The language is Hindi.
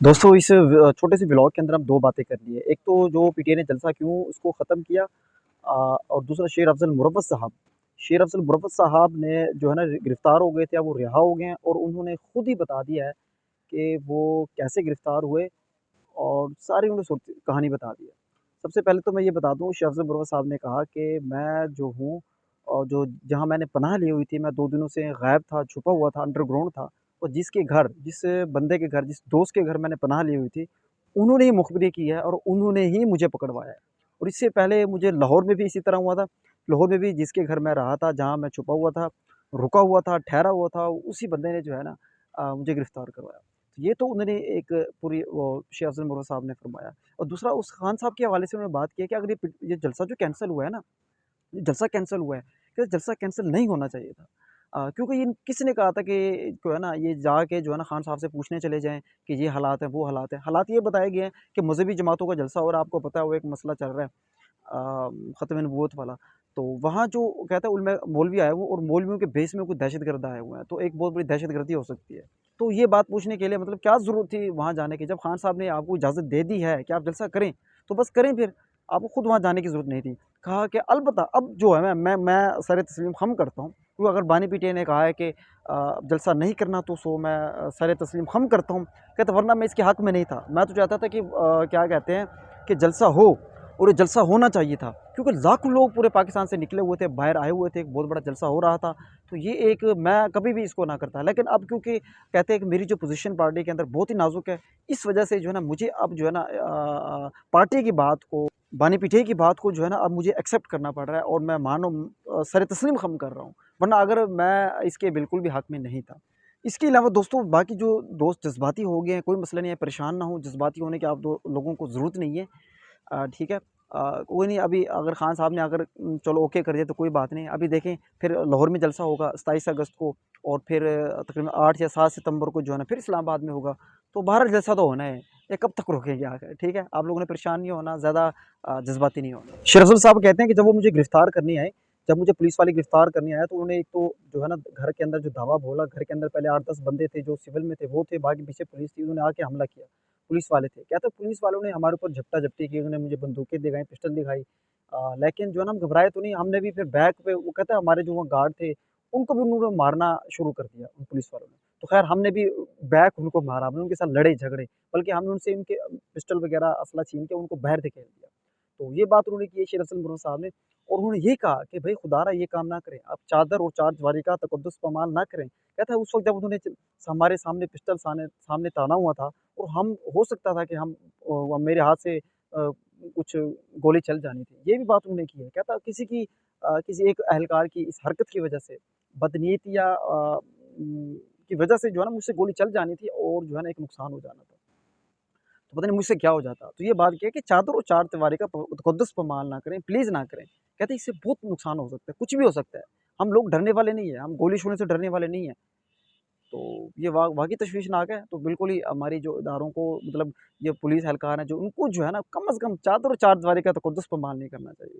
दोस्तों इस छोटे से व्लॉग के अंदर हम 2 बातें करनी है। एक तो जो पीटीआई ने जलसा क्यों उसको ख़त्म किया और दूसरा शेर अफ़ज़ल मुरव्वत साहब। शेर अफ़ज़ल मुरव्वत साहब ने जो है ना गिरफ़्तार हो गए थे, अब वो रिहा हो गए हैं और उन्होंने खुद ही बता दिया है कि वो कैसे गिरफ़्तार हुए और सारी उन्होंने कहानी बता दी है। सबसे पहले तो मैं ये बता दूँ शेर अफ़ज़ल मुरव्वत साहब ने कहा कि मैं जो हूँ और जो जहाँ मैंने पनाह ली हुई थी, मैं 2 दिनों से गायब था, छुपा हुआ था, अंडरग्राउंड था और जिस बंदे के घर, जिस दोस्त के घर मैंने पनाह ली हुई थी, उन्होंने ही मुखबिरी की है और उन्होंने ही मुझे पकड़वाया है। और इससे पहले मुझे लाहौर में भी इसी तरह हुआ था। लाहौर में भी जिसके घर मैं रहा था, जहाँ मैं छुपा हुआ था, रुका हुआ था, ठहरा हुआ था, उसी बंदे ने जो है ना मुझे गिरफ़्तार करवाया। तो ये तो उन्होंने एक पूरी वो शेख अफ़ज़ल मुर्तज़ा साहब ने फरमाया और दूसरा उस खान साहब के हवाले से उन्होंने बात की है कि अगर ये जलसा जो कैंसल हुआ है ना, ये जलसा कैंसल हुआ है, कि जलसा कैंसल नहीं होना चाहिए था। क्योंकि ये किसी ने कहा था कि जो है ना ये जाके जो है ना खान साहब से पूछने चले जाएँ कि ये हालात हैं, वो हालात हैं। हालात ये बताए गए हैं कि मज़हबी जमातों का जलसा हो रहा है, आपको पता है वो एक मसला चल रहा है ख़त्म नबूवत वाला। तो वहाँ जो कहता है उनमें मौलवी आए हुए और मौलवियों के भेष में कुछ दहशतगर्द आए हुए हैं, तो एक बहुत बड़ी दहशतगर्दी हो सकती है। तो ये बात पूछने के लिए मतलब क्या ज़रूरत थी वहाँ जाने की? जब खान साहब ने आपको इजाज़त दे दी है कि आप जलसा करें, तो बस करें फिर। आपको खुद वहाँ जाने की ज़रूरत नहीं थी। कहा कि अलबत्ता अब जो है मैं सर तस्लीम ख़म करता हूँ, क्योंकि अगर बानी पीटीआई ने कहा है कि जलसा नहीं करना तो सो मैं सर तस्लीम ख़म करता हूँ। कहते वरना मैं इसके हक़ में नहीं था। मैं तो चाहता था कि क्या कहते हैं कि जलसा हो और ये जलसा होना चाहिए था, क्योंकि लाखों लोग पूरे पाकिस्तान से निकले हुए थे, बाहर आए हुए थे, एक बहुत बड़ा जलसा हो रहा था। तो ये एक मैं कभी भी इसको ना करता। लेकिन अब क्योंकि कहते हैं कि मेरी जो पोज़ीशन पार्टी के अंदर बहुत ही नाज़ुक है, इस वजह से जो है ना मुझे अब जो है ना पार्टी की बात को, बानी-पीठे की बात को जो है ना अब मुझे एक्सेप्ट करना पड़ रहा है और मैं मानो सर तस्लीम ख़म कर रहा हूँ। वरना अगर मैं इसके बिल्कुल भी हक़ में नहीं था। इसके अलावा दोस्तों बाकी जो दोस्त जज़्बाती हो गए हैं, कोई मसला नहीं है, परेशान ना हों, जज़्बाती होने की आप दो लोगों को ज़रूरत नहीं है। ठीक है। कोई नहीं अभी अगर खान साहब ने अगर चलो ओके कर दिया तो कोई बात नहीं। अभी देखें फिर लाहौर में जलसा होगा 27 अगस्त को और फिर तकरीबन 8 या 7 सितंबर को जो है ना फिर इस्लामाबाद में होगा। तो बहरहाल जलसा तो होना है। ये कब तक रोकेंगे आकर, ठीक है? आप लोगों ने परेशान नहीं होना, ज़्यादा जज़्बाती नहीं होना। शेरज़ुल साहब कहते हैं कि जब वो मुझे गिरफ़्तार करने आए, जब मुझे पुलिस वाले गिरफ़्तार करने आए तो उन्होंने एक तो जो है ना घर के अंदर जो धावा बोला, घर के अंदर पहले 8-10 बंदे थे जो सिविल में थे वो थे, बाकी पीछे पुलिस थी, उन्होंने आके हमला किया। पुलिस वाले थे। क्या था पुलिस वालों ने हमारे ऊपर झपटा-झपटी की, उन्होंने मुझे बंदूकें दिखाई, पिस्टल दिखाई। लेकिन जो है ना हम घबराए तो नहीं, हमने भी फिर बैक पे वो कहता है हमारे जो वहाँ गार्ड थे, उनको भी उन्होंने मारना शुरू कर दिया उन पुलिस वालों ने। तो ख़ैर हमने भी बैक उनको मारा, हमने उनके साथ लड़े झगड़े, बल्कि हमने उनसे उनके पिस्टल वग़ैरह असला छीन के उनको बाहर धकेल दिया। तो ये बात उन्होंने की है शेर हसन मुर्मू साहब ने और उन्होंने ये कहा कि भई खुदारा ये काम ना करें, आप चादर और चारदीवारी का तकद्दुस पामाल ना करें। कहता है उस वक़्त जब उन्होंने हमारे सामने पिस्टल सामने ताना हुआ था और हम हो सकता था कि मेरे हाथ से कुछ गोली चल जानी थी। ये भी बात उन्होंने की है। कहता किसी एक अहलकार की इस हरकत की वजह से बदनीयती या की वजह से जो है ना मुझसे गोली चल जानी थी और जो है ना एक नुकसान हो जाना था। तो पता नहीं मुझसे क्या हो जाता। तो ये बात क्या है कि चादर और चारदीवारी का तकद्दुस पामाल ना करें, प्लीज़ ना करें। कहते हैं इससे बहुत नुकसान हो सकता है, कुछ भी हो सकता है। हम लोग डरने वाले नहीं हैं, हम गोली छोड़ने से डरने वाले नहीं हैं। तो ये वाक़ई तशवीशनाक है, तो बिल्कुल ही हमारी जो इदारों को मतलब ये पुलिस एहलकार हैं जो उनको जो है ना कम से कम चादर और चारदीवारी का तकद्दुस पामाल नहीं करना चाहिए।